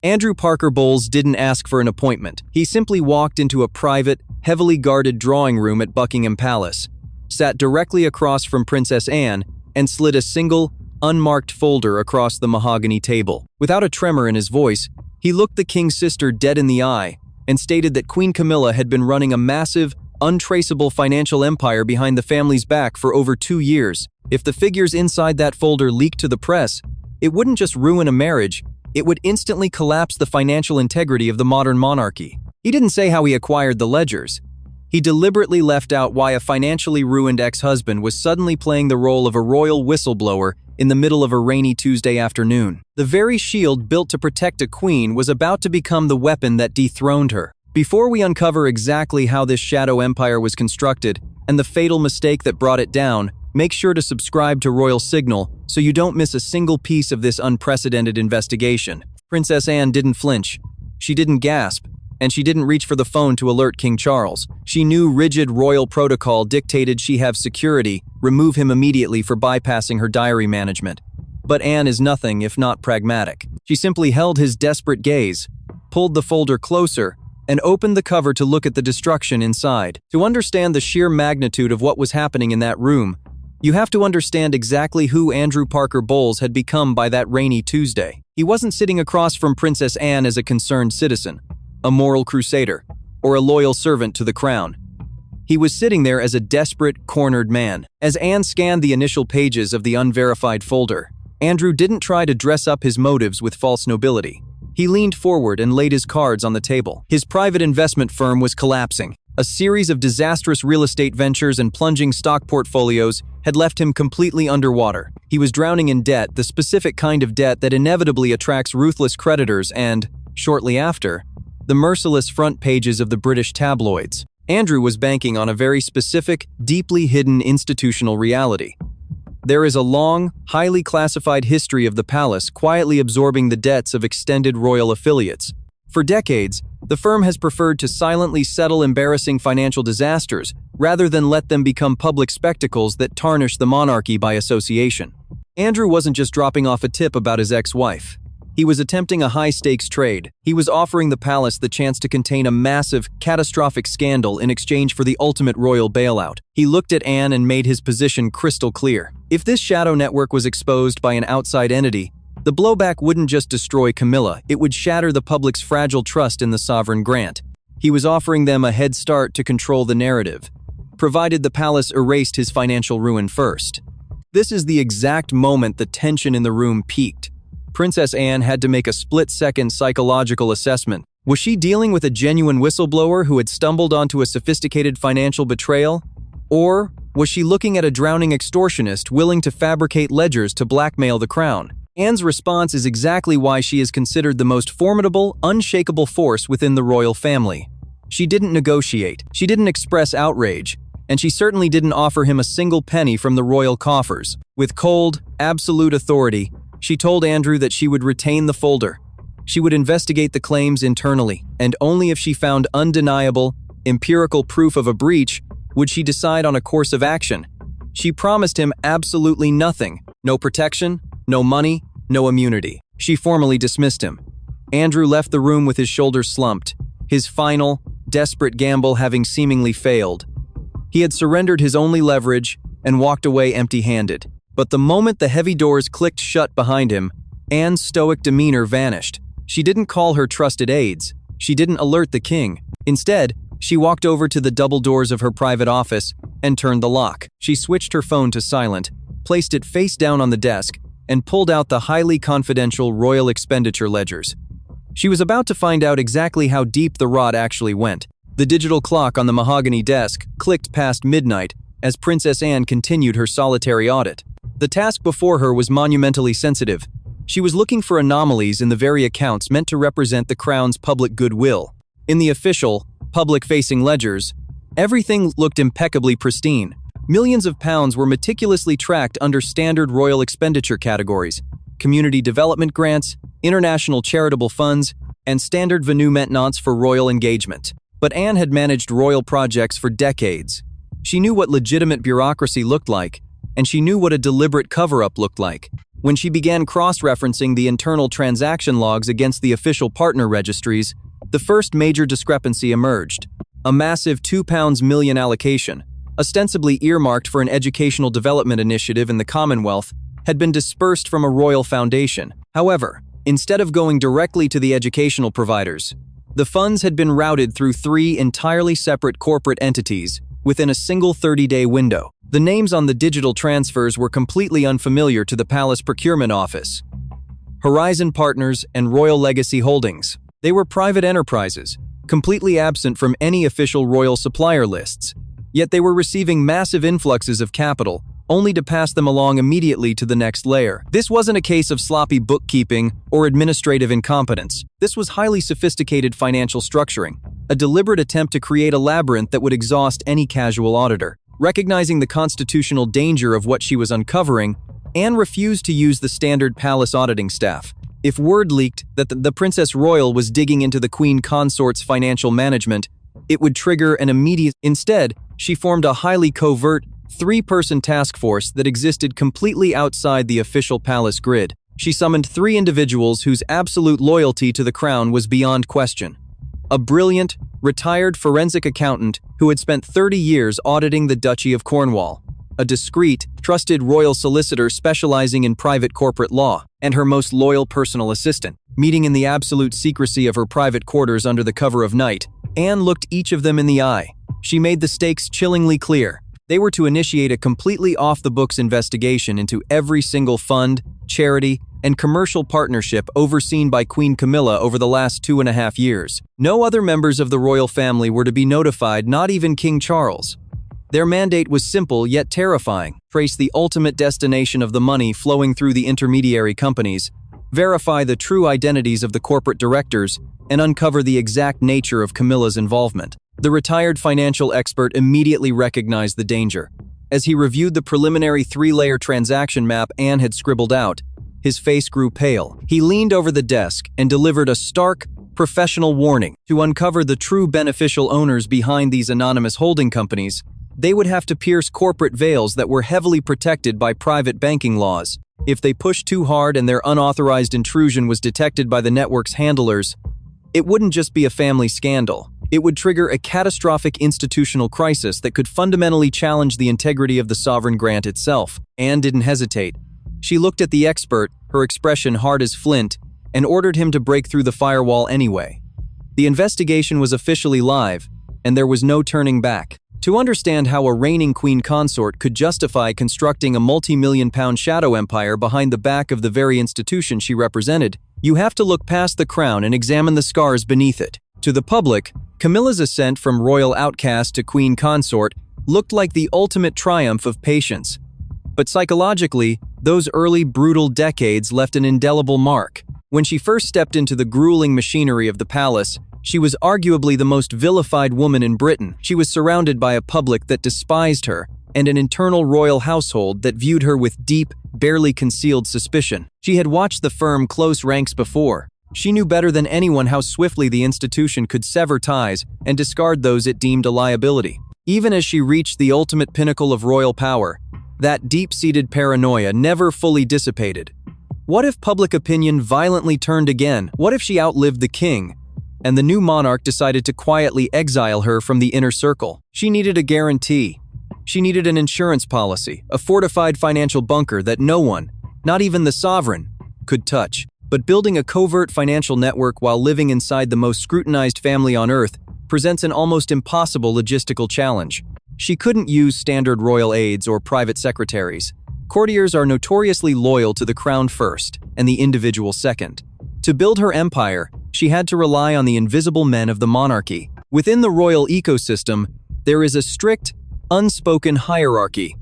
Andrew Parker Bowles didn't ask for an appointment. He simply walked into a private, heavily guarded drawing room at Buckingham Palace, sat directly across from Princess Anne, and slid a single, unmarked folder across the mahogany table. Without a tremor in his voice, he looked the king's sister dead in the eye and stated that Queen Camilla had been running a massive, untraceable financial empire behind the family's back for over 2 years. If the figures inside that folder leaked to the press, it wouldn't just ruin a marriage, it would instantly collapse the financial integrity of the modern monarchy. He didn't say how he acquired the ledgers. He deliberately left out why a financially ruined ex-husband was suddenly playing the role of a royal whistleblower in the middle of a rainy Tuesday afternoon. The very shield built to protect a queen was about to become the weapon that dethroned her. Before we uncover exactly how this shadow empire was constructed and the fatal mistake that brought it down, make sure to subscribe to Royal Signal so you don't miss a single piece of this unprecedented investigation. Princess Anne didn't flinch. She didn't gasp. And she didn't reach for the phone to alert King Charles. She knew rigid royal protocol dictated she have security remove him immediately for bypassing her diary management. But Anne is nothing if not pragmatic. She simply held his desperate gaze, pulled the folder closer, and opened the cover to look at the destruction inside. To understand the sheer magnitude of what was happening in that room, you have to understand exactly who Andrew Parker Bowles had become by that rainy Tuesday. He wasn't sitting across from Princess Anne as a concerned citizen, a moral crusader, or a loyal servant to the crown. He was sitting there as a desperate, cornered man. As Anne scanned the initial pages of the unverified folder, Andrew didn't try to dress up his motives with false nobility. He leaned forward and laid his cards on the table. His private investment firm was collapsing. A series of disastrous real estate ventures and plunging stock portfolios had left him completely underwater. He was drowning in debt, the specific kind of debt that inevitably attracts ruthless creditors and, shortly after, the merciless front pages of the British tabloids. Andrew was banking on a very specific, deeply hidden institutional reality. There is a long, highly classified history of the palace quietly absorbing the debts of extended royal affiliates. For decades, the firm has preferred to silently settle embarrassing financial disasters rather than let them become public spectacles that tarnish the monarchy by association. Andrew wasn't just dropping off a tip about his ex-wife. He was attempting a high-stakes trade. He was offering the palace the chance to contain a massive, catastrophic scandal in exchange for the ultimate royal bailout. He looked at Anne and made his position crystal clear. If this shadow network was exposed by an outside entity, the blowback wouldn't just destroy Camilla, it would shatter the public's fragile trust in the sovereign grant. He was offering them a head start to control the narrative, provided the palace erased his financial ruin first. This is the exact moment the tension in the room peaked. Princess Anne had to make a split-second psychological assessment. Was she dealing with a genuine whistleblower who had stumbled onto a sophisticated financial betrayal? Or was she looking at a drowning extortionist willing to fabricate ledgers to blackmail the crown? Anne's response is exactly why she is considered the most formidable, unshakable force within the royal family. She didn't negotiate, she didn't express outrage, and she certainly didn't offer him a single penny from the royal coffers. With cold, absolute authority, she told Andrew that she would retain the folder. She would investigate the claims internally, and only if she found undeniable, empirical proof of a breach would she decide on a course of action. She promised him absolutely nothing. No protection, no money, no immunity. She formally dismissed him. Andrew left the room with his shoulders slumped, his final, desperate gamble having seemingly failed. He had surrendered his only leverage and walked away empty-handed. But the moment the heavy doors clicked shut behind him, Anne's stoic demeanor vanished. She didn't call her trusted aides. She didn't alert the king. Instead, she walked over to the double doors of her private office and turned the lock. She switched her phone to silent, placed it face down on the desk, and pulled out the highly confidential royal expenditure ledgers. She was about to find out exactly how deep the rot actually went. The digital clock on the mahogany desk clicked past midnight as Princess Anne continued her solitary audit. The task before her was monumentally sensitive. She was looking for anomalies in the very accounts meant to represent the crown's public goodwill. In the official, public-facing ledgers, everything looked impeccably pristine. Millions of pounds were meticulously tracked under standard royal expenditure categories: community development grants, international charitable funds, and standard venue maintenance for royal engagement. But Anne had managed royal projects for decades. She knew what legitimate bureaucracy looked like, and she knew what a deliberate cover-up looked like. When she began cross-referencing the internal transaction logs against the official partner registries, the first major discrepancy emerged. A massive £2 million allocation, ostensibly earmarked for an educational development initiative in the Commonwealth, had been dispersed from a royal foundation. However, instead of going directly to the educational providers, the funds had been routed through 3 entirely separate corporate entities within a single 30-day window. The names on the digital transfers were completely unfamiliar to the Palace Procurement Office. Horizon Partners and Royal Legacy Holdings. They were private enterprises, completely absent from any official royal supplier lists. Yet they were receiving massive influxes of capital, only to pass them along immediately to the next layer. This wasn't a case of sloppy bookkeeping or administrative incompetence. This was highly sophisticated financial structuring, a deliberate attempt to create a labyrinth that would exhaust any casual auditor. Recognizing the constitutional danger of what she was uncovering, Anne refused to use the standard palace auditing staff. If word leaked that the Princess Royal was digging into the Queen Consort's financial management, it would trigger an immediate... Instead, she formed a highly covert, 3-person task force that existed completely outside the official palace grid. She summoned 3 individuals whose absolute loyalty to the crown was beyond question. A brilliant, retired forensic accountant who had spent 30 years auditing the Duchy of Cornwall, a discreet, trusted royal solicitor specializing in private corporate law, and her most loyal personal assistant. Meeting in the absolute secrecy of her private quarters under the cover of night, Anne looked each of them in the eye. She made the stakes chillingly clear. They were to initiate a completely off-the-books investigation into every single fund, charity, and commercial partnership overseen by Queen Camilla over the last 2.5 years. No other members of the royal family were to be notified, not even King Charles. Their mandate was simple yet terrifying: trace the ultimate destination of the money flowing through the intermediary companies, verify the true identities of the corporate directors, and uncover the exact nature of Camilla's involvement. The retired financial expert immediately recognized the danger. As he reviewed the preliminary 3-layer transaction map Anne had scribbled out, his face grew pale. He leaned over the desk and delivered a stark, professional warning. To uncover the true beneficial owners behind these anonymous holding companies, they would have to pierce corporate veils that were heavily protected by private banking laws. If they pushed too hard and their unauthorized intrusion was detected by the network's handlers, it wouldn't just be a family scandal. It would trigger a catastrophic institutional crisis that could fundamentally challenge the integrity of the sovereign grant itself. Anne didn't hesitate. She looked at the expert, her expression hard as flint, and ordered him to break through the firewall anyway. The investigation was officially live, and there was no turning back. To understand how a reigning Queen Consort could justify constructing a multi-million-pound shadow empire behind the back of the very institution she represented, you have to look past the crown and examine the scars beneath it. To the public, Camilla's ascent from royal outcast to Queen Consort looked like the ultimate triumph of patience. But psychologically, those early brutal decades left an indelible mark. When she first stepped into the grueling machinery of the palace, she was arguably the most vilified woman in Britain. She was surrounded by a public that despised her and an internal royal household that viewed her with deep, barely concealed suspicion. She had watched the firm close ranks before. She knew better than anyone how swiftly the institution could sever ties and discard those it deemed a liability. Even as she reached the ultimate pinnacle of royal power, that deep-seated paranoia never fully dissipated. What if public opinion violently turned again? What if she outlived the king, and the new monarch decided to quietly exile her from the inner circle? She needed a guarantee. She needed an insurance policy, a fortified financial bunker that no one, not even the sovereign, could touch. But building a covert financial network while living inside the most scrutinized family on earth presents an almost impossible logistical challenge. She couldn't use standard royal aides or private secretaries. Courtiers are notoriously loyal to the crown first and the individual second. To build her empire, she had to rely on the invisible men of the monarchy. Within the royal ecosystem, there is a strict, unspoken hierarchy.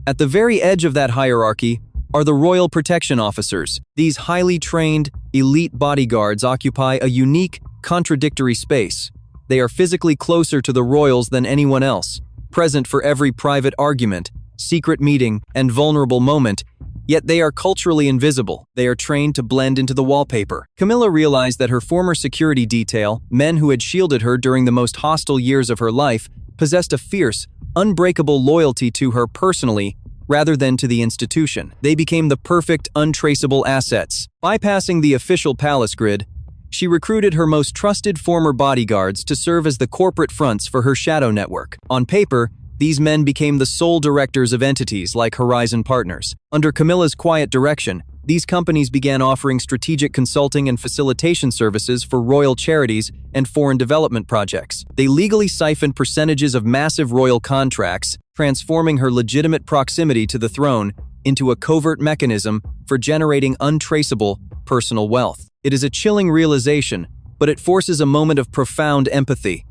At the very edge of that hierarchy are the royal protection officers. These highly trained, elite bodyguards occupy a unique, contradictory space. They are physically closer to the royals than anyone else, present for every private argument, secret meeting, and vulnerable moment, yet they are culturally invisible. They are trained to blend into the wallpaper. Camilla realized that her former security detail, men who had shielded her during the most hostile years of her life, possessed a fierce, unbreakable loyalty to her personally rather than to the institution. They became the perfect, untraceable assets. Bypassing the official palace grid, she recruited her most trusted former bodyguards to serve as the corporate fronts for her shadow network. On paper, these men became the sole directors of entities like Horizon Partners. Under Camilla's quiet direction, these companies began offering strategic consulting and facilitation services for royal charities and foreign development projects. They legally siphoned percentages of massive royal contracts, transforming her legitimate proximity to the throne into a covert mechanism for generating untraceable personal wealth. It is a chilling realization, but it forces a moment of profound empathy.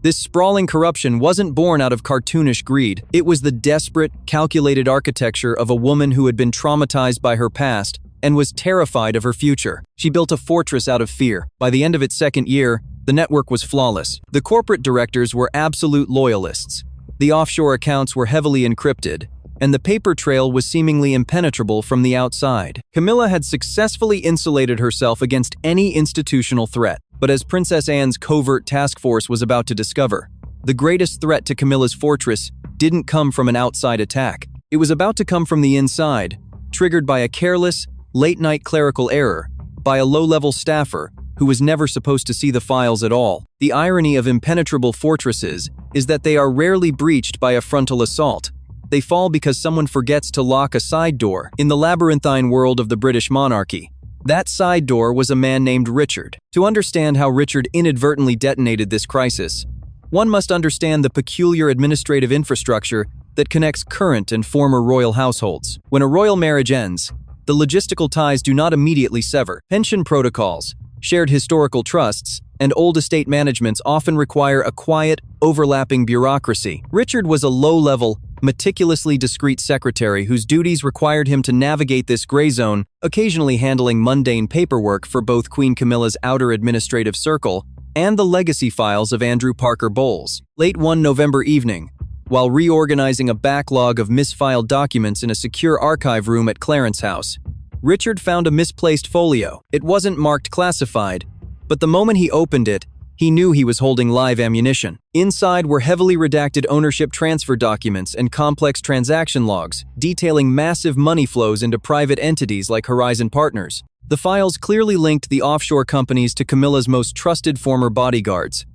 This sprawling corruption wasn't born out of cartoonish greed. It was the desperate, calculated architecture of a woman who had been traumatized by her past and was terrified of her future. She built a fortress out of fear. By the end of its second year, the network was flawless. The corporate directors were absolute loyalists. The offshore accounts were heavily encrypted, and the paper trail was seemingly impenetrable from the outside. Camilla had successfully insulated herself against any institutional threat. But as Princess Anne's covert task force was about to discover, the greatest threat to Camilla's fortress didn't come from an outside attack. It was about to come from the inside, triggered by a careless, late-night clerical error, by a low-level staffer who was never supposed to see the files at all. The irony of impenetrable fortresses is that they are rarely breached by a frontal assault. They fall because someone forgets to lock a side door. In the labyrinthine world of the British monarchy, that side door was a man named Richard. To understand how Richard inadvertently detonated this crisis, one must understand the peculiar administrative infrastructure that connects current and former royal households. When a royal marriage ends, the logistical ties do not immediately sever. Pension protocols, shared historical trusts, and old estate managements often require a quiet, overlapping bureaucracy. Richard was a low-level, meticulously discreet secretary whose duties required him to navigate this gray zone, occasionally handling mundane paperwork for both Queen Camilla's outer administrative circle and the legacy files of Andrew Parker Bowles. Late one November evening, while reorganizing a backlog of misfiled documents in a secure archive room at Clarence House, Richard found a misplaced folio. It wasn't marked classified, but the moment he opened it, he knew he was holding live ammunition. Inside were heavily redacted ownership transfer documents and complex transaction logs, detailing massive money flows into private entities like Horizon Partners. The files clearly linked the offshore companies to Camilla's most trusted former bodyguards.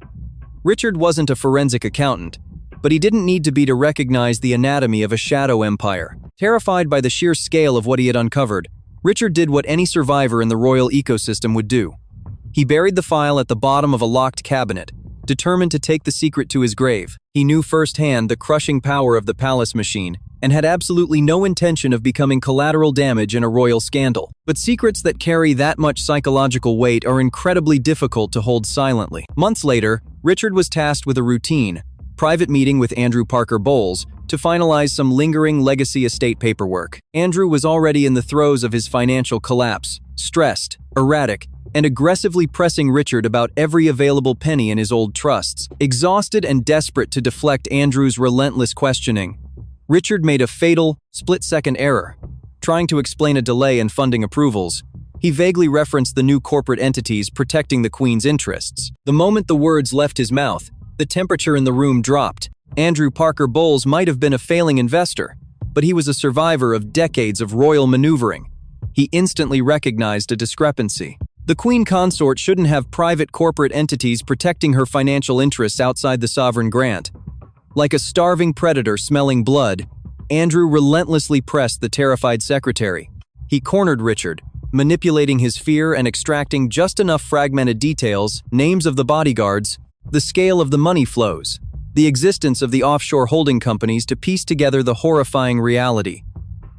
Richard wasn't a forensic accountant, but he didn't need to be to recognize the anatomy of a shadow empire. Terrified by the sheer scale of what he had uncovered, Richard did what any survivor in the royal ecosystem would do. He buried the file at the bottom of a locked cabinet, determined to take the secret to his grave. He knew firsthand the crushing power of the palace machine and had absolutely no intention of becoming collateral damage in a royal scandal. But secrets that carry that much psychological weight are incredibly difficult to hold silently. Months later, Richard was tasked with a routine, private meeting with Andrew Parker Bowles to finalize some lingering legacy estate paperwork. Andrew was already in the throes of his financial collapse, stressed, erratic, and aggressively pressing Richard about every available penny in his old trusts. Exhausted and desperate to deflect Andrew's relentless questioning, Richard made a fatal, split-second error. Trying to explain a delay in funding approvals, he vaguely referenced the new corporate entities protecting the Queen's interests. The moment the words left his mouth, the temperature in the room dropped. Andrew Parker Bowles might have been a failing investor, but he was a survivor of decades of royal maneuvering. He instantly recognized a discrepancy. The Queen Consort shouldn't have private corporate entities protecting her financial interests outside the sovereign grant. Like a starving predator smelling blood, Andrew relentlessly pressed the terrified secretary. He cornered Richard, manipulating his fear and extracting just enough fragmented details, names of the bodyguards, the scale of the money flows, the existence of the offshore holding companies to piece together the horrifying reality.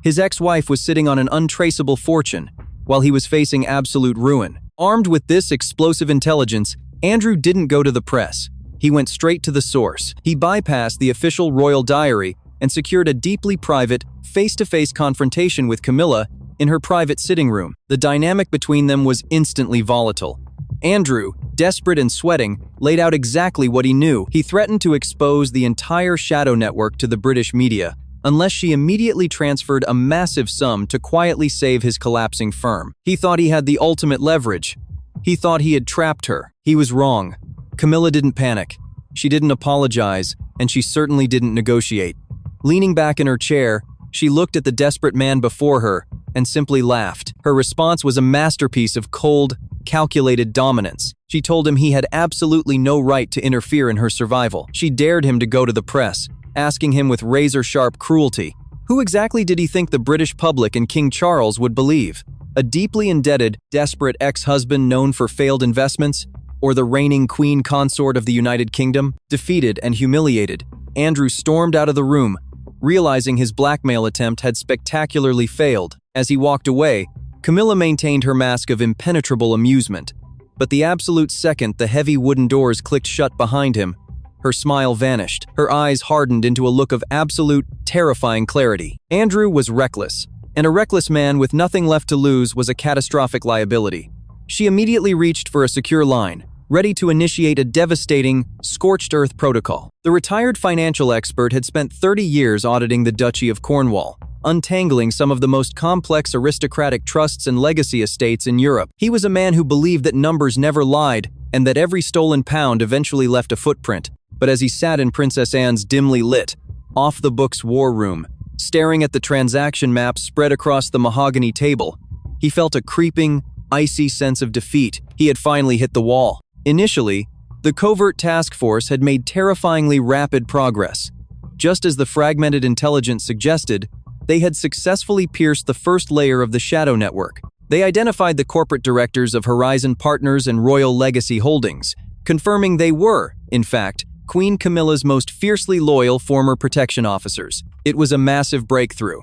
His ex-wife was sitting on an untraceable fortune, while he was facing absolute ruin. Armed with this explosive intelligence, Andrew didn't go to the press. He went straight to the source. He bypassed the official royal diary and secured a deeply private, face-to-face confrontation with Camilla in her private sitting room. The dynamic between them was instantly volatile. Andrew, desperate and sweating, laid out exactly what he knew. He threatened to expose the entire shadow network to the British media unless she immediately transferred a massive sum to quietly save his collapsing firm. He thought he had the ultimate leverage. He thought he had trapped her. He was wrong. Camilla didn't panic. She didn't apologize, and she certainly didn't negotiate. Leaning back in her chair, She looked at the desperate man before her and simply laughed. Her response was a masterpiece of cold, calculated dominance. She told him he had absolutely no right to interfere in her survival. She dared him to go to the press, asking him with razor-sharp cruelty, who exactly did he think the British public and King Charles would believe? A deeply indebted, desperate ex-husband known for failed investments? Or the reigning Queen Consort of the United Kingdom? Defeated and humiliated, Andrew stormed out of the room, realizing his blackmail attempt had spectacularly failed. As he walked away, Camilla maintained her mask of impenetrable amusement. But the absolute second the heavy wooden doors clicked shut behind him, her smile vanished. Her eyes hardened into a look of absolute, terrifying clarity. Andrew was reckless, and a reckless man with nothing left to lose was a catastrophic liability. She immediately reached for a secure line, ready to initiate a devastating, scorched earth protocol. The retired financial expert had spent 30 years auditing the Duchy of Cornwall, untangling some of the most complex aristocratic trusts and legacy estates in Europe. He was a man who believed that numbers never lied and that every stolen pound eventually left a footprint. But as he sat in Princess Anne's dimly lit, off-the-books war room, staring at the transaction maps spread across the mahogany table, he felt a creeping, icy sense of defeat. He had finally hit the wall. Initially, the covert task force had made terrifyingly rapid progress. Just as the fragmented intelligence suggested, they had successfully pierced the first layer of the shadow network. They identified the corporate directors of Horizon Partners and Royal Legacy Holdings, confirming they were, in fact, Queen Camilla's most fiercely loyal former protection officers. It was a massive breakthrough.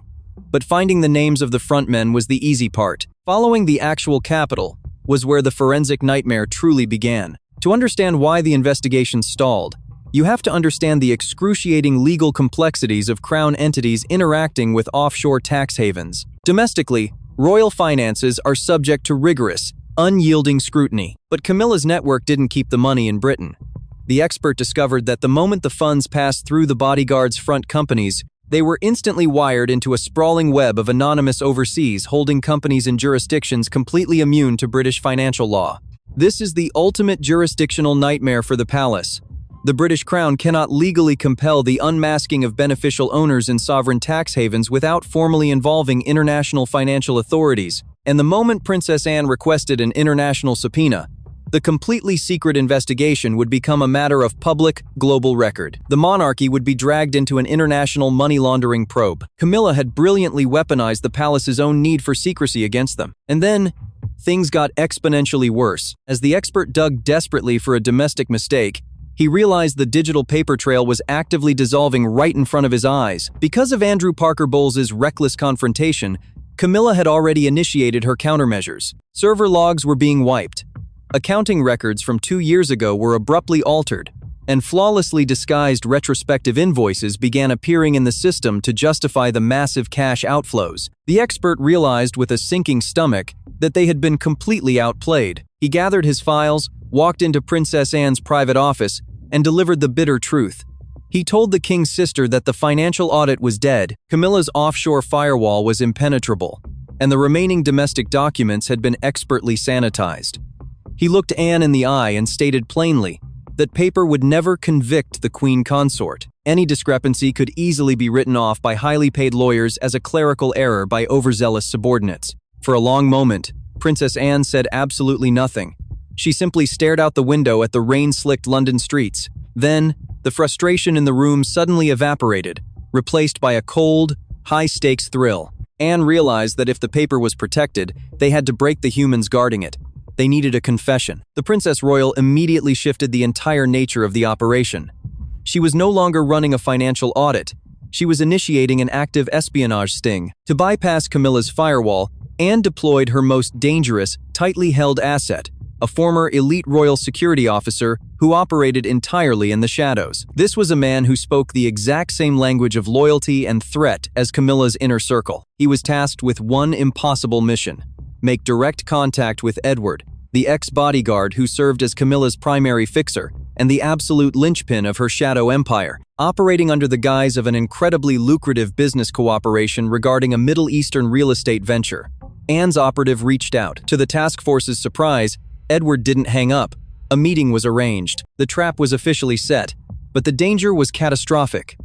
But finding the names of the frontmen was the easy part. Following the actual capital was where the forensic nightmare truly began. To understand why the investigation stalled, you have to understand the excruciating legal complexities of crown entities interacting with offshore tax havens. Domestically, royal finances are subject to rigorous, unyielding scrutiny. But Camilla's network didn't keep the money in Britain. The expert discovered that the moment the funds passed through the bodyguard's front companies, they were instantly wired into a sprawling web of anonymous overseas holding companies in jurisdictions completely immune to British financial law. This is the ultimate jurisdictional nightmare for the palace. The British Crown cannot legally compel the unmasking of beneficial owners in sovereign tax havens without formally involving international financial authorities. And the moment Princess Anne requested an international subpoena, the completely secret investigation would become a matter of public, global record. The monarchy would be dragged into an international money laundering probe. Camilla had brilliantly weaponized the palace's own need for secrecy against them. And then, things got exponentially worse. As the expert dug desperately for a domestic mistake, he realized the digital paper trail was actively dissolving right in front of his eyes. Because of Andrew Parker Bowles's reckless confrontation, Camilla had already initiated her countermeasures. Server logs were being wiped. Accounting records from 2 years ago were abruptly altered, and flawlessly disguised retrospective invoices began appearing in the system to justify the massive cash outflows. The expert realized with a sinking stomach that they had been completely outplayed. He gathered his files, walked into Princess Anne's private office, and delivered the bitter truth. He told the king's sister that the financial audit was dead, Camilla's offshore firewall was impenetrable, and the remaining domestic documents had been expertly sanitized. He looked Anne in the eye and stated plainly that paper would never convict the Queen Consort. Any discrepancy could easily be written off by highly paid lawyers as a clerical error by overzealous subordinates. For a long moment, Princess Anne said absolutely nothing. She simply stared out the window at the rain-slicked London streets. Then, the frustration in the room suddenly evaporated, replaced by a cold, high-stakes thrill. Anne realized that if the paper was protected, they had to break the humans guarding it. They needed a confession. The Princess Royal immediately shifted the entire nature of the operation. She was no longer running a financial audit. She was initiating an active espionage sting. To bypass Camilla's firewall, Anne deployed her most dangerous, tightly held asset, a former elite royal security officer who operated entirely in the shadows. This was a man who spoke the exact same language of loyalty and threat as Camilla's inner circle. He was tasked with one impossible mission: make direct contact with Edward, the ex-bodyguard who served as Camilla's primary fixer and the absolute linchpin of her shadow empire, operating under the guise of an incredibly lucrative business cooperation regarding a Middle Eastern real estate venture. Anne's operative reached out. To the task force's surprise, Edward didn't hang up. A meeting was arranged. The trap was officially set, but the danger was catastrophic.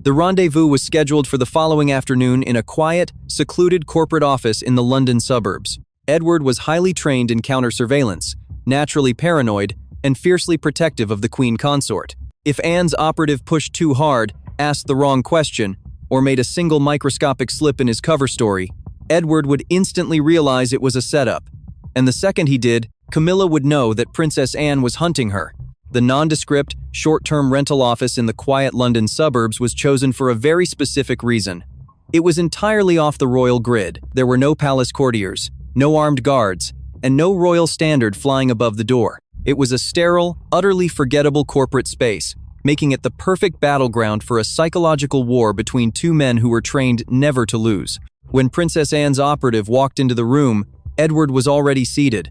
The rendezvous was scheduled for the following afternoon in a quiet, secluded corporate office in the London suburbs. Edward was highly trained in counter-surveillance, naturally paranoid, and fiercely protective of the Queen Consort. If Anne's operative pushed too hard, asked the wrong question, or made a single microscopic slip in his cover story, Edward would instantly realize it was a setup. And the second he did, Camilla would know that Princess Anne was hunting her. The nondescript, short-term rental office in the quiet London suburbs was chosen for a very specific reason. It was entirely off the royal grid. There were no palace courtiers, no armed guards, and no royal standard flying above the door. It was a sterile, utterly forgettable corporate space, making it the perfect battleground for a psychological war between two men who were trained never to lose. When Princess Anne's operative walked into the room, Edward was already seated.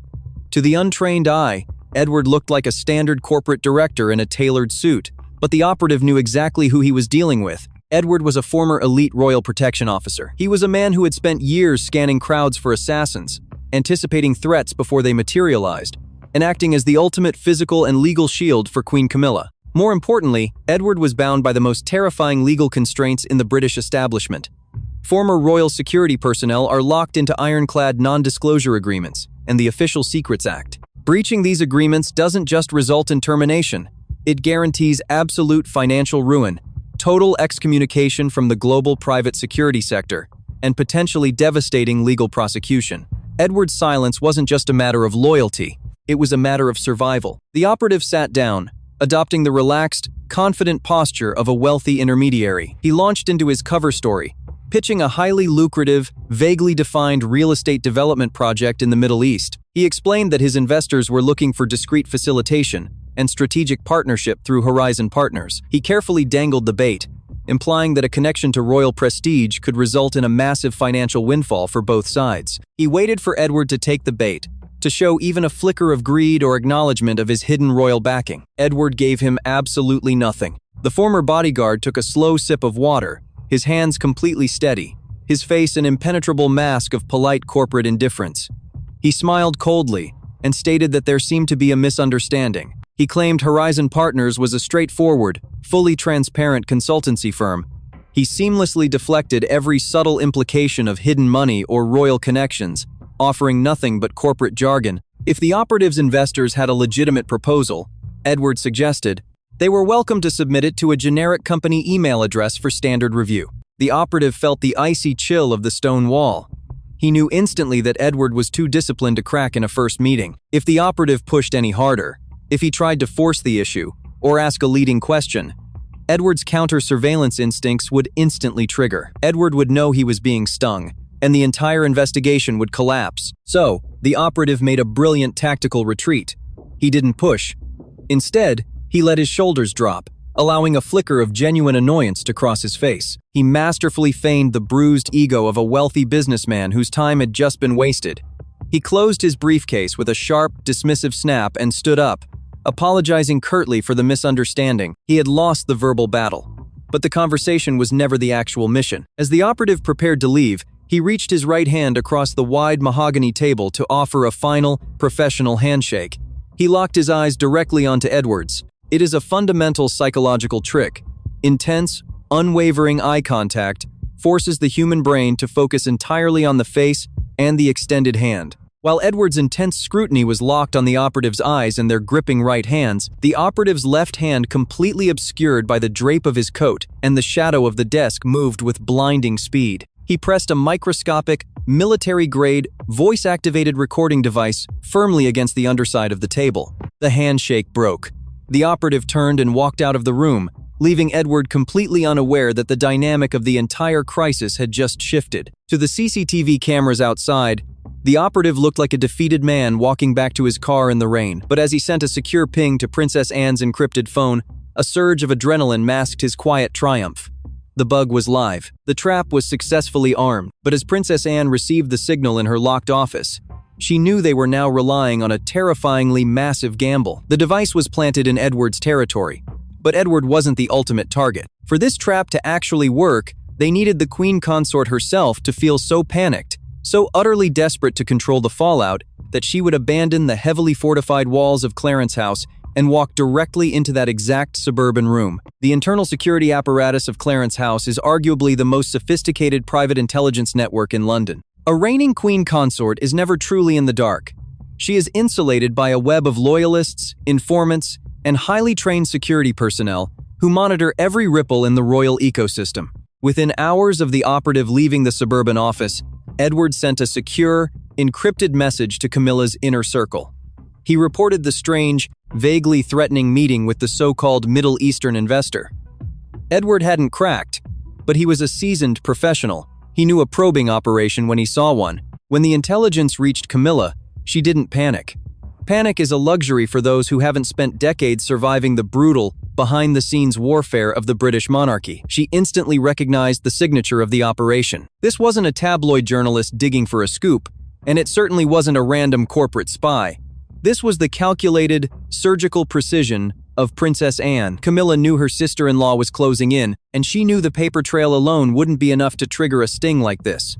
To the untrained eye, Edward looked like a standard corporate director in a tailored suit, but the operative knew exactly who he was dealing with. Edward was a former elite royal protection officer. He was a man who had spent years scanning crowds for assassins, anticipating threats before they materialized, and acting as the ultimate physical and legal shield for Queen Camilla. More importantly, Edward was bound by the most terrifying legal constraints in the British establishment. Former royal security personnel are locked into ironclad non-disclosure agreements and the Official Secrets Act. Breaching these agreements doesn't just result in termination. It guarantees absolute financial ruin, total excommunication from the global private security sector, and potentially devastating legal prosecution. Edward's silence wasn't just a matter of loyalty, it was a matter of survival. The operative sat down, adopting the relaxed, confident posture of a wealthy intermediary. He launched into his cover story, pitching a highly lucrative, vaguely defined real estate development project in the Middle East. He explained that his investors were looking for discreet facilitation and strategic partnership through Horizon Partners. He carefully dangled the bait, implying that a connection to royal prestige could result in a massive financial windfall for both sides. He waited for Edward to take the bait, to show even a flicker of greed or acknowledgement of his hidden royal backing. Edward gave him absolutely nothing. The former bodyguard took a slow sip of water, his hands completely steady, his face an impenetrable mask of polite corporate indifference. He smiled coldly and stated that there seemed to be a misunderstanding. He claimed Horizon Partners was a straightforward, fully transparent consultancy firm. He seamlessly deflected every subtle implication of hidden money or royal connections, offering nothing but corporate jargon. If the operative's investors had a legitimate proposal, Edward suggested, they were welcome to submit it to a generic company email address for standard review. The operative felt the icy chill of the stone wall. He knew instantly that Edward was too disciplined to crack in a first meeting. If the operative pushed any harder, if he tried to force the issue, or ask a leading question, Edward's counter-surveillance instincts would instantly trigger. Edward would know he was being stung, and the entire investigation would collapse. So, the operative made a brilliant tactical retreat. He didn't push. Instead, he let his shoulders drop, allowing a flicker of genuine annoyance to cross his face. He masterfully feigned the bruised ego of a wealthy businessman whose time had just been wasted. He closed his briefcase with a sharp, dismissive snap and stood up, apologizing curtly for the misunderstanding. He had lost the verbal battle, but the conversation was never the actual mission. As the operative prepared to leave, he reached his right hand across the wide mahogany table to offer a final, professional handshake. He locked his eyes directly onto Edward's. It is a fundamental psychological trick. Intense, unwavering eye contact forces the human brain to focus entirely on the face and the extended hand. While Edward's intense scrutiny was locked on the operative's eyes and their gripping right hands, the operative's left hand completely obscured by the drape of his coat, and the shadow of the desk moved with blinding speed. He pressed a microscopic, military-grade, voice-activated recording device firmly against the underside of the table. The handshake broke. The operative turned and walked out of the room, leaving Edward completely unaware that the dynamic of the entire crisis had just shifted. To the CCTV cameras outside, the operative looked like a defeated man walking back to his car in the rain. But as he sent a secure ping to Princess Anne's encrypted phone, a surge of adrenaline masked his quiet triumph. The bug was live. The trap was successfully armed. But as Princess Anne received the signal in her locked office, she knew they were now relying on a terrifyingly massive gamble. The device was planted in Edward's territory, but Edward wasn't the ultimate target. For this trap to actually work, they needed the Queen Consort herself to feel so panicked, so utterly desperate to control the fallout, that she would abandon the heavily fortified walls of Clarence House and walked directly into that exact suburban room. The internal security apparatus of Clarence House is arguably the most sophisticated private intelligence network in London. A reigning Queen Consort is never truly in the dark. She is insulated by a web of loyalists, informants, and highly trained security personnel who monitor every ripple in the royal ecosystem. Within hours of the operative leaving the suburban office, Edward sent a secure, encrypted message to Camilla's inner circle. He reported the strange, vaguely threatening meeting with the so-called Middle Eastern investor. Edward hadn't cracked, but he was a seasoned professional. He knew a probing operation when he saw one. When the intelligence reached Camilla, she didn't panic. Panic is a luxury for those who haven't spent decades surviving the brutal, behind-the-scenes warfare of the British monarchy. She instantly recognized the signature of the operation. This wasn't a tabloid journalist digging for a scoop, and it certainly wasn't a random corporate spy. This was the calculated, surgical precision of Princess Anne. Camilla knew her sister-in-law was closing in, and she knew the paper trail alone wouldn't be enough to trigger a sting like this.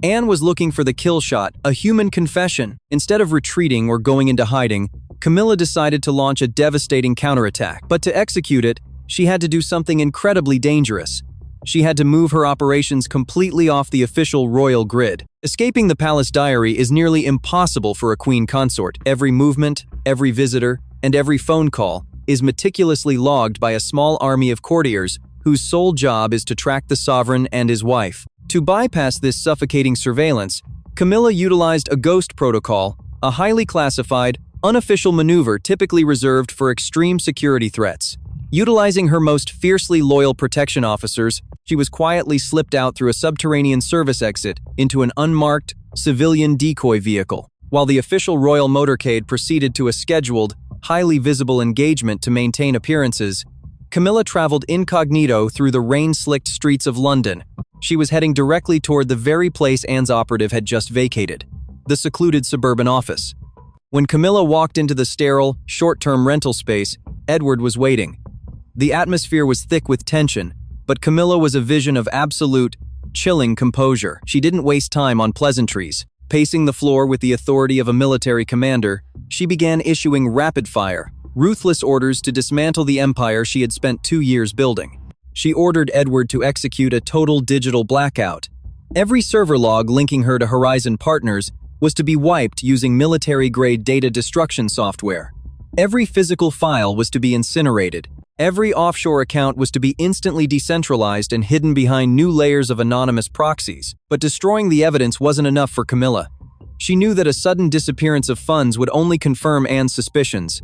Anne was looking for the kill shot, a human confession. Instead of retreating or going into hiding, Camilla decided to launch a devastating counterattack. But to execute it, she had to do something incredibly dangerous. She had to move her operations completely off the official royal grid. Escaping the palace diary is nearly impossible for a queen consort. Every movement, every visitor, and every phone call is meticulously logged by a small army of courtiers whose sole job is to track the sovereign and his wife. To bypass this suffocating surveillance, Camilla utilized a ghost protocol, a highly classified, unofficial maneuver typically reserved for extreme security threats. Utilizing her most fiercely loyal protection officers, she was quietly slipped out through a subterranean service exit into an unmarked, civilian decoy vehicle. While the official royal motorcade proceeded to a scheduled, highly visible engagement to maintain appearances, Camilla traveled incognito through the rain-slicked streets of London. She was heading directly toward the very place Anne's operative had just vacated, the secluded suburban office. When Camilla walked into the sterile, short-term rental space, Edward was waiting. The atmosphere was thick with tension, but Camilla was a vision of absolute, chilling composure. She didn't waste time on pleasantries. Pacing the floor with the authority of a military commander, she began issuing rapid-fire, ruthless orders to dismantle the empire she had spent 2 years building. She ordered Edward to execute a total digital blackout. Every server log linking her to Horizon Partners was to be wiped using military-grade data destruction software. Every physical file was to be incinerated. Every offshore account was to be instantly decentralized and hidden behind new layers of anonymous proxies. But destroying the evidence wasn't enough for Camilla. She knew that a sudden disappearance of funds would only confirm Anne's suspicions.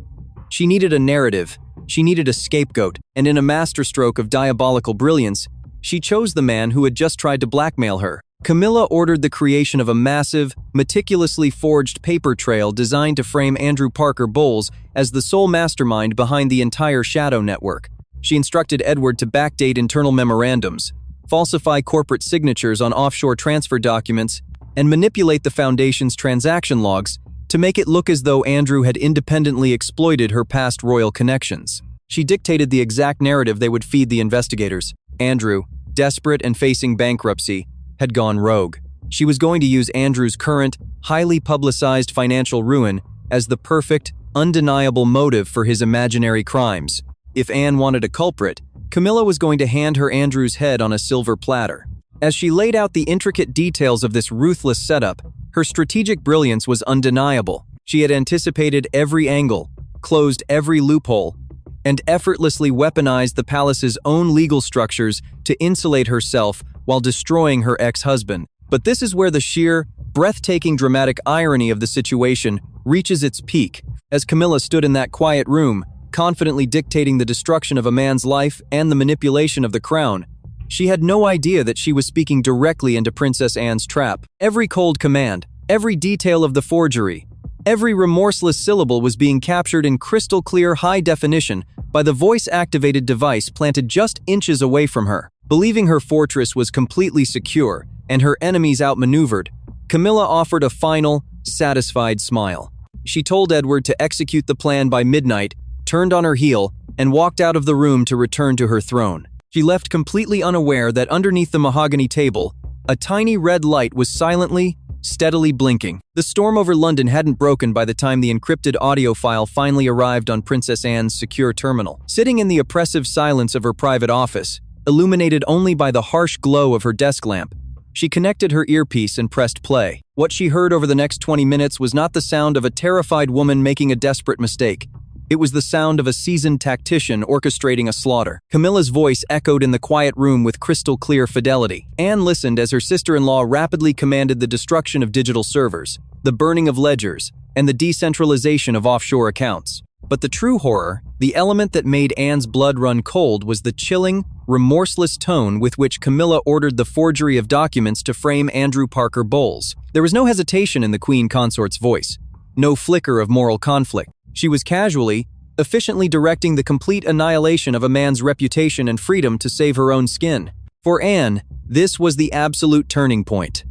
She needed a narrative. She needed a scapegoat, and in a masterstroke of diabolical brilliance, she chose the man who had just tried to blackmail her. Camilla ordered the creation of a massive, meticulously forged paper trail designed to frame Andrew Parker Bowles as the sole mastermind behind the entire Shadow network. She instructed Edward to backdate internal memorandums, falsify corporate signatures on offshore transfer documents, and manipulate the Foundation's transaction logs to make it look as though Andrew had independently exploited her past royal connections. She dictated the exact narrative they would feed the investigators. Andrew, desperate and facing bankruptcy, had gone rogue. She was going to use Andrew's current, highly publicized financial ruin as the perfect, undeniable motive for his imaginary crimes. If Anne wanted a culprit, Camilla was going to hand her Andrew's head on a silver platter. As she laid out the intricate details of this ruthless setup, her strategic brilliance was undeniable. She had anticipated every angle, closed every loophole, and effortlessly weaponized the palace's own legal structures to insulate herself while destroying her ex-husband. But this is where the sheer, breathtaking dramatic irony of the situation reaches its peak. As Camilla stood in that quiet room, confidently dictating the destruction of a man's life and the manipulation of the crown, she had no idea that she was speaking directly into Princess Anne's trap. Every cold command, every detail of the forgery, every remorseless syllable was being captured in crystal-clear high definition by the voice-activated device planted just inches away from her. Believing her fortress was completely secure and her enemies outmaneuvered, Camilla offered a final, satisfied smile. She told Edward to execute the plan by midnight, turned on her heel, and walked out of the room to return to her throne. She left completely unaware that underneath the mahogany table, A tiny red light was silently, steadily blinking. The storm over London hadn't broken by the time the encrypted audio file finally arrived on Princess Anne's secure terminal. Sitting in the oppressive silence of her private office, illuminated only by the harsh glow of her desk lamp, she connected her earpiece and pressed play. What she heard over the next 20 minutes was not the sound of a terrified woman making a desperate mistake. It was the sound of a seasoned tactician orchestrating a slaughter. Camilla's voice echoed in the quiet room with crystal-clear fidelity. Anne listened as her sister-in-law rapidly commanded the destruction of digital servers, the burning of ledgers, and the decentralization of offshore accounts. But the true horror, the element that made Anne's blood run cold, was the chilling, remorseless tone with which Camilla ordered the forgery of documents to frame Andrew Parker Bowles. There was no hesitation in the Queen Consort's voice, no flicker of moral conflict. She was casually, efficiently directing the complete annihilation of a man's reputation and freedom to save her own skin. For Anne, this was the absolute turning point.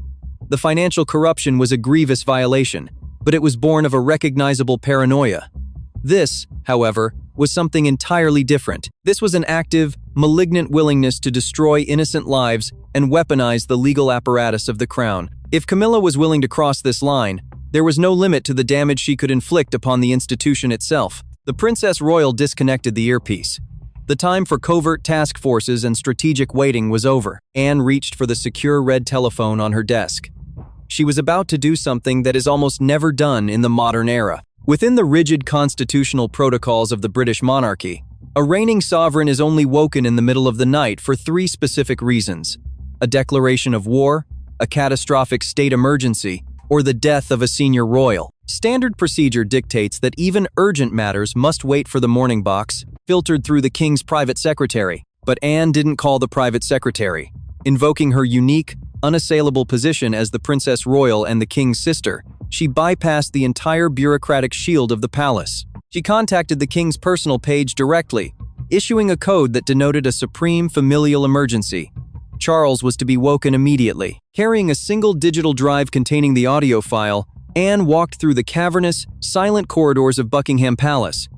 The financial corruption was a grievous violation, but it was born of a recognizable paranoia. This, however, was something entirely different. This was an active, malignant willingness to destroy innocent lives and weaponize the legal apparatus of the crown. If Camilla was willing to cross this line, there was no limit to the damage she could inflict upon the institution itself. The Princess Royal disconnected the earpiece. The time for covert task forces and strategic waiting was over. Anne reached for the secure red telephone on her desk. She was about to do something that is almost never done in the modern era. Within the rigid constitutional protocols of the British monarchy, a reigning sovereign is only woken in the middle of the night for three specific reasons: a declaration of war, a catastrophic state emergency, or the death of a senior royal. Standard procedure dictates that even urgent matters must wait for the morning box, filtered through the king's private secretary. But Anne didn't call the private secretary. Invoking her unique, unassailable position as the Princess Royal and the king's sister, she bypassed the entire bureaucratic shield of the palace. She contacted the king's personal page directly, issuing a code that denoted a supreme familial emergency. Charles was to be woken immediately. Carrying a single digital drive containing the audio file, Anne walked through the cavernous, silent corridors of Buckingham Palace.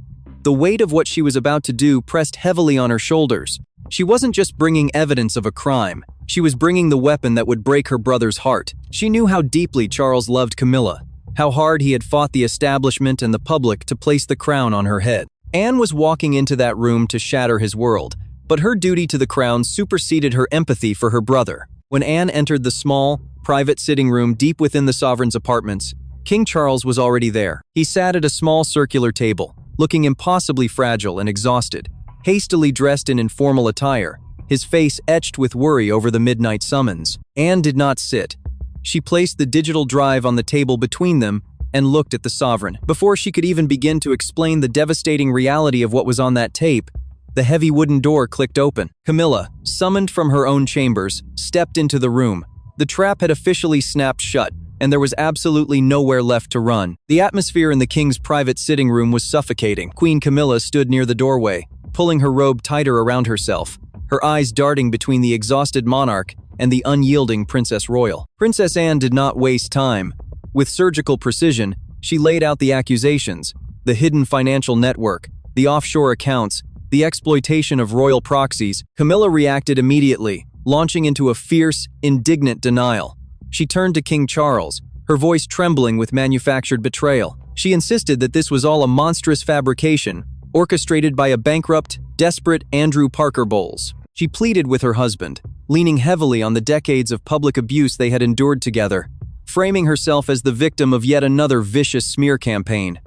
The weight of what she was about to do pressed heavily on her shoulders. She wasn't just bringing evidence of a crime. She was bringing the weapon that would break her brother's heart. She knew how deeply Charles loved Camilla, how hard he had fought the establishment and the public to place the crown on her head. Anne was walking into that room to shatter his world, but her duty to the crown superseded her empathy for her brother. When Anne entered the small, private sitting room deep within the sovereign's apartments, King Charles was already there. He sat at a small circular table, looking impossibly fragile and exhausted, hastily dressed in informal attire, his face etched with worry over the midnight summons. Anne did not sit. She placed the digital drive on the table between them and looked at the sovereign. Before she could even begin to explain the devastating reality of what was on that tape, the heavy wooden door clicked open. Camilla, summoned from her own chambers, stepped into the room. The trap had officially snapped shut, and there was absolutely nowhere left to run. The atmosphere in the king's private sitting room was suffocating. Queen Camilla stood near the doorway, pulling her robe tighter around herself, her eyes darting between the exhausted monarch and the unyielding Princess Royal. Princess Anne did not waste time. With surgical precision, she laid out the accusations: the hidden financial network, the offshore accounts, the exploitation of royal proxies. Camilla reacted immediately, launching into a fierce, indignant denial. She turned to King Charles, her voice trembling with manufactured betrayal. She insisted that this was all a monstrous fabrication, orchestrated by a bankrupt, desperate Andrew Parker Bowles. She pleaded with her husband, leaning heavily on the decades of public abuse they had endured together, framing herself as the victim of yet another vicious smear campaign.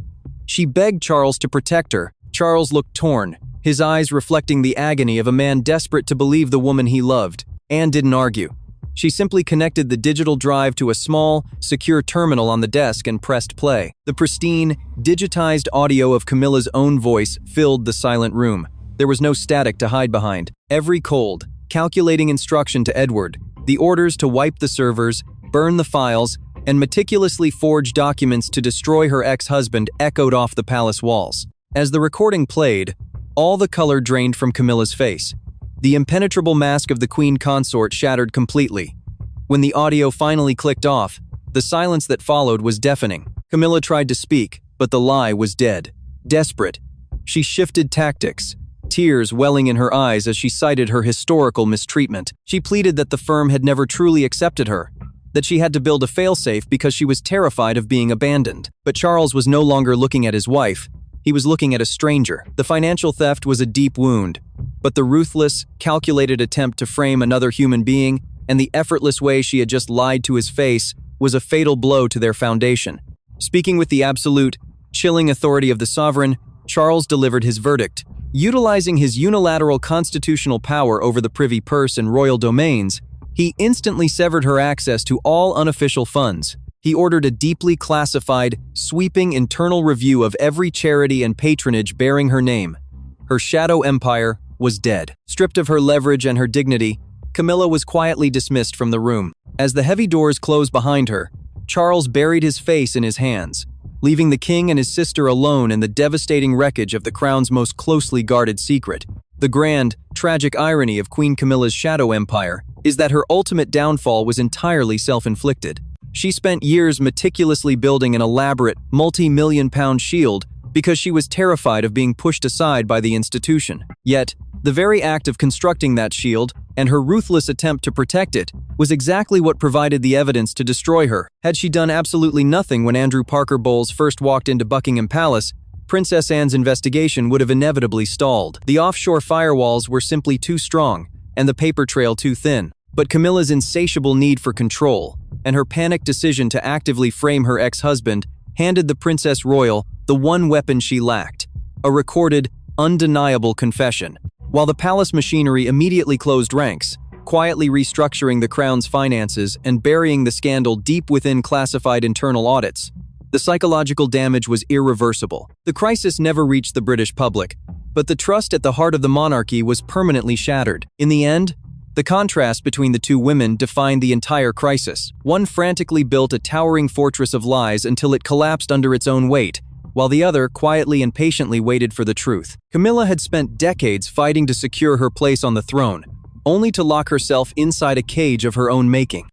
She begged Charles to protect her. Charles looked torn, his eyes reflecting the agony of a man desperate to believe the woman he loved. Anne didn't argue. She simply connected the digital drive to a small, secure terminal on the desk and pressed play. The pristine, digitized audio of Camilla's own voice filled the silent room. There was no static to hide behind. Every cold, calculating instruction to Edward, the orders to wipe the servers, burn the files, and meticulously forge documents to destroy her ex-husband echoed off the palace walls. As the recording played, all the color drained from Camilla's face. The impenetrable mask of the Queen Consort shattered completely. When the audio finally clicked off, the silence that followed was deafening. Camilla tried to speak, but the lie was dead. Desperate, she shifted tactics, tears welling in her eyes as she cited her historical mistreatment. She pleaded that the firm had never truly accepted her, that she had to build a failsafe because she was terrified of being abandoned. But Charles was no longer looking at his wife. He was looking at a stranger. The financial theft was a deep wound, but the ruthless, calculated attempt to frame another human being and the effortless way she had just lied to his face was a fatal blow to their foundation. Speaking with the absolute, chilling authority of the sovereign, Charles delivered his verdict. Utilizing his unilateral constitutional power over the privy purse and royal domains, he instantly severed her access to all unofficial funds. He ordered a deeply classified, sweeping internal review of every charity and patronage bearing her name. Her shadow empire was dead. Stripped of her leverage and her dignity, Camilla was quietly dismissed from the room. As the heavy doors closed behind her, Charles buried his face in his hands, leaving the king and his sister alone in the devastating wreckage of the crown's most closely guarded secret. The grand, tragic irony of Queen Camilla's shadow empire is that her ultimate downfall was entirely self-inflicted. She spent years meticulously building an elaborate, multi-million-pound shield because she was terrified of being pushed aside by the institution. Yet, the very act of constructing that shield and her ruthless attempt to protect it was exactly what provided the evidence to destroy her. Had she done absolutely nothing when Andrew Parker Bowles first walked into Buckingham Palace, Princess Anne's investigation would have inevitably stalled. The offshore firewalls were simply too strong, and the paper trail too thin. But Camilla's insatiable need for control and her panicked decision to actively frame her ex-husband handed the Princess Royal the one weapon she lacked: a recorded, undeniable confession. While the palace machinery immediately closed ranks, quietly restructuring the crown's finances and burying the scandal deep within classified internal audits, the psychological damage was irreversible. The crisis never reached the British public, but the trust at the heart of the monarchy was permanently shattered. In the end, the contrast between the two women defined the entire crisis. One frantically built a towering fortress of lies until it collapsed under its own weight, while the other quietly and patiently waited for the truth. Camilla had spent decades fighting to secure her place on the throne, only to lock herself inside a cage of her own making.